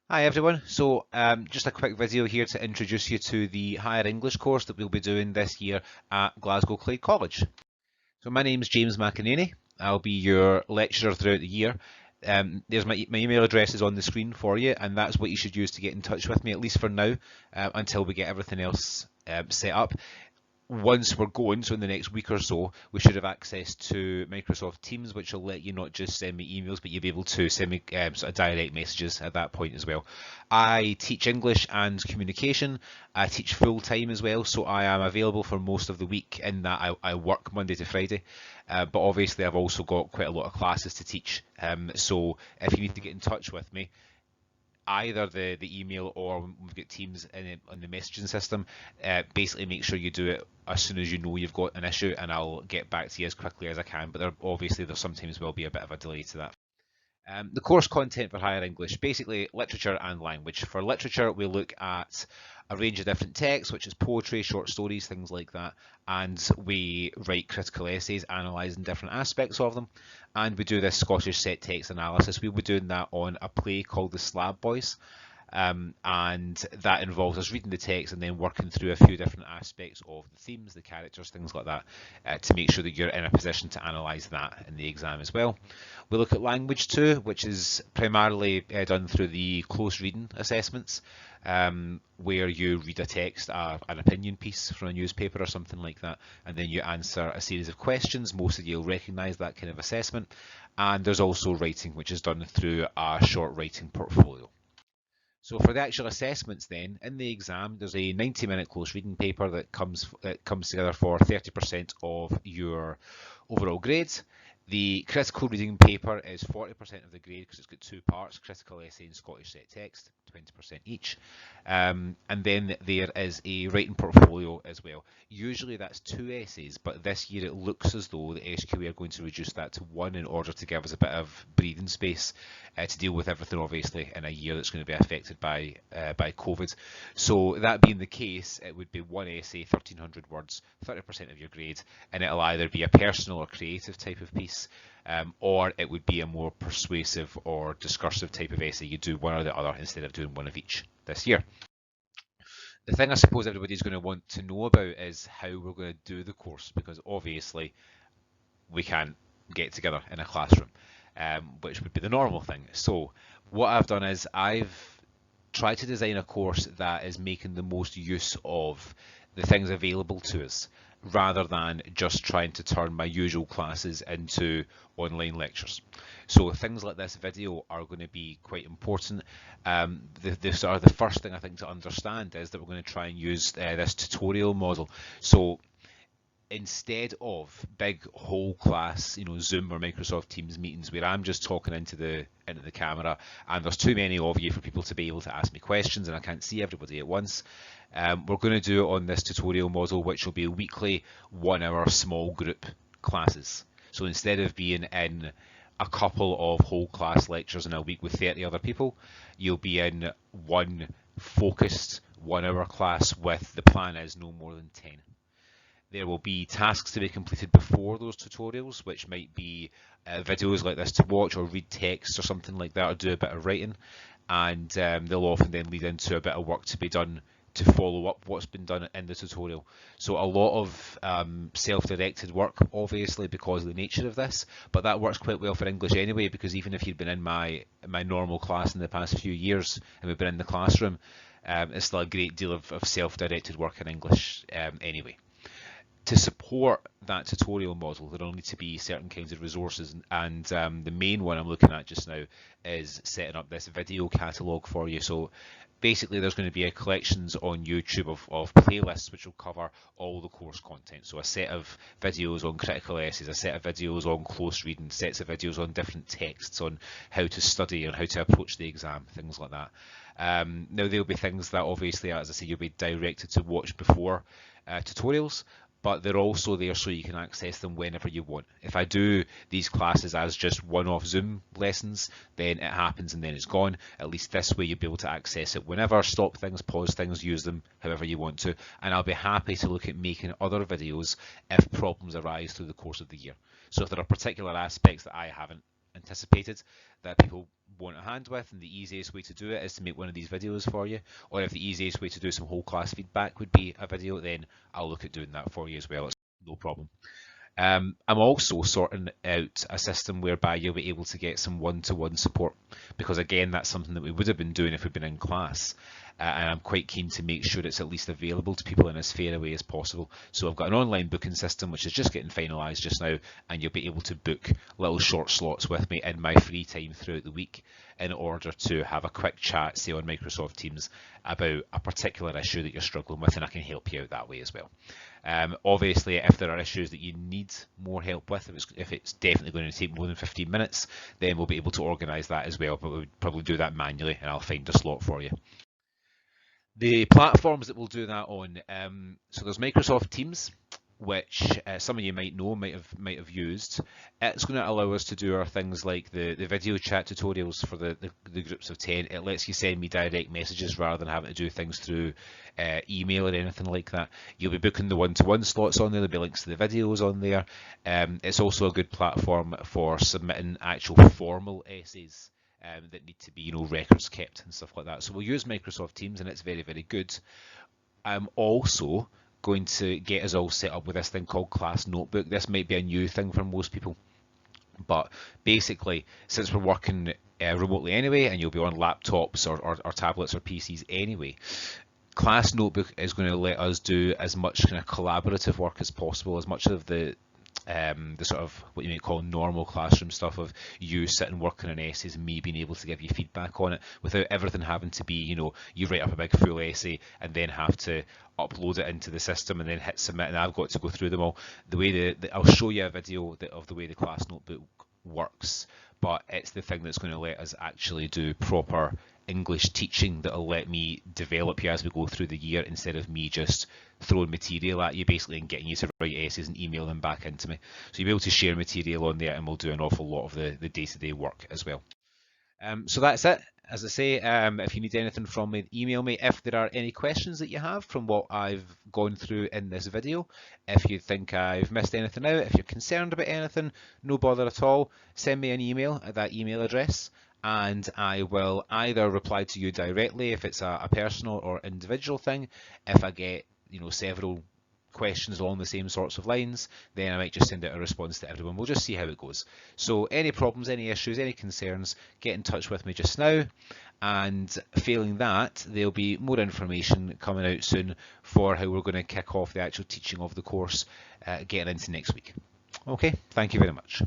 Hi everyone. Just a quick video here to introduce you to the Higher English course that we'll be doing this year at Glasgow Clay College. So my name's James McInerney. I'll be your lecturer throughout the year. There's my email address is on the screen for you, and that's what you should use to get in touch with me, at least for now, until we get everything else set up. Once we're going, so in the next week or so, we should have access to Microsoft Teams, which will let you not just send me emails, but you'll be able to send me sort of direct messages at that point as well. I teach English and communication. I teach full time as well, so I am available for most of the week in that I work Monday to Friday. But obviously, I've also got quite a lot of classes to teach. So if you need to get in touch with me, either the email or we've got Teams in the messaging system. Basically, make sure you do it as soon as you know you've got an issue, and I'll get back to you as quickly as I can. But there sometimes will be a bit of a delay to that. The course content for higher English, basically literature and language. For literature, we look at a range of different texts, which is poetry, short stories, things like that, and we write critical essays analysing different aspects of them. And we do this Scottish set text analysis. We'll be doing that on a play called The Slab Boys. And that involves us reading the text and then working through a few different aspects of the themes, the characters, things like that, to make sure that you're in a position to analyse that in the exam as well. We look at language too, which is primarily done through the close reading assessments, where you read a text, an opinion piece from a newspaper or something like that, and then you answer a series of questions. Most of you will recognise that kind of assessment. And there's also writing, which is done through a short writing portfolio. So for the actual assessments then, in the exam, there's a 90-minute close reading paper that comes together for 30% of your overall grades. The critical reading paper is 40% of the grade because it's got two parts, critical essay and Scottish set text, 20% each. And then there is a writing portfolio as well. Usually that's two essays, but this year it looks as though the SQA are going to reduce that to one in order to give us a bit of breathing space to deal with everything, obviously, in a year that's going to be affected by COVID. So that being the case, it would be one essay, 1,300 words, 30% of your grade, and it'll either be a personal or creative type of piece, or it would be a more persuasive or discursive type of essay. You do one or the other instead of doing one of each this year. The thing I suppose everybody's going to want to know about is how we're going to do the course, because obviously we can't get together in a classroom, which would be the normal thing. So what I've done is I've tried to design a course that is making the most use of the things available to us, rather than just trying to turn my usual classes into online lectures. So things like this video are going to be quite important. The first thing I think to understand is that we're going to try and use this tutorial model. So instead of big whole class, Zoom or Microsoft Teams meetings where I'm just talking into the camera and there's too many of you for people to be able to ask me questions and I can't see everybody at once. We're going to do it on this tutorial model, which will be weekly 1 hour small group classes. So instead of being in a couple of whole class lectures in a week with 30 other people, you'll be in one focused 1 hour class with, the plan is, no more than 10. There will be tasks to be completed before those tutorials, which might be videos like this to watch, or read text or something like that, or do a bit of writing. And they'll often then lead into a bit of work to be done to follow up what's been done in the tutorial. So a lot of self-directed work, obviously, because of the nature of this, but that works quite well for English anyway, because even if you've been in my normal class in the past few years and we've been in the classroom, it's still a great deal of self-directed work in English anyway. To support that tutorial model, there will need to be certain kinds of resources, and the main one I'm looking at just now is setting up this video catalogue for you. So basically there's going to be a collections on YouTube of playlists which will cover all the course content. So a set of videos on critical essays, a set of videos on close reading, sets of videos on different texts, on how to study and how to approach the exam, things like that. Now there'll be things that obviously, as I say, you'll be directed to watch before tutorials, but they're also there so you can access them whenever you want. If I do these classes as just one-off Zoom lessons, then it happens and then it's gone. At least this way you'll be able to access it whenever, stop things, pause things, use them however you want to. And I'll be happy to look at making other videos if problems arise through the course of the year. So if there are particular aspects that I haven't anticipated that people want a hand with, and the easiest way to do it is to make one of these videos for you. Or if the easiest way to do some whole class feedback would be a video, then I'll look at doing that for you as well. It's no problem. I'm also sorting out a system whereby you'll be able to get some one-to-one support, because again, that's something that we would have been doing if we'd been in class. And I'm quite keen to make sure it's at least available to people in as fair a way as possible. So I've got an online booking system which is just getting finalised just now, and you'll be able to book little short slots with me in my free time throughout the week in order to have a quick chat, say on Microsoft Teams, about a particular issue that you're struggling with, and I can help you out that way as well. Obviously, if there are issues that you need more help with, if it's definitely going to take more than 15 minutes, then we'll be able to organise that as well, but we'll probably do that manually, and I'll find a slot for you. The platforms that we'll do that on, so there's Microsoft Teams, which some of you might know, might have used. It's going to allow us to do our things like the video chat tutorials for the groups of 10. It lets you send me direct messages rather than having to do things through email or anything like that. You'll be booking the one-to-one slots on there. There'll be links to the videos on there. It's also a good platform for submitting actual formal essays that need to be, records kept and stuff like that. So we'll use Microsoft Teams, and it's very, very good. I'm also going to get us all set up with this thing called Class Notebook. This might be a new thing for most people, but basically, since we're working remotely anyway, and you'll be on laptops or tablets or PCs anyway, Class Notebook is going to let us do as much kind of collaborative work as possible, as much of the sort of what you might call normal classroom stuff of you sitting working on essays and me being able to give you feedback on it without everything having to be, you write up a big full essay and then have to upload it into the system and then hit submit, and I've got to go through them all. The way I'll show you a video of the way the Class Notebook works, but it's the thing that's going to let us actually do proper English teaching that'll let me develop you as we go through the year, instead of me just throwing material at you basically and getting you to write essays and email them back into me. So you'll be able to share material on there, and we'll do an awful lot of the day-to-day work as well. So that's it. As I say, if you need anything from me, email me. If there are any questions that you have from what I've gone through in this video, if you think I've missed anything out, if you're concerned about anything, no bother at all, send me an email at that email address, and I will either reply to you directly if it's a personal or individual thing. If I get several questions along the same sorts of lines, then I might just send out a response to everyone. We'll just see how it goes. So any problems, any issues, any concerns, get in touch with me just now, and failing that, there'll be more information coming out soon for how we're going to kick off the actual teaching of the course getting into next week. Okay, thank you very much.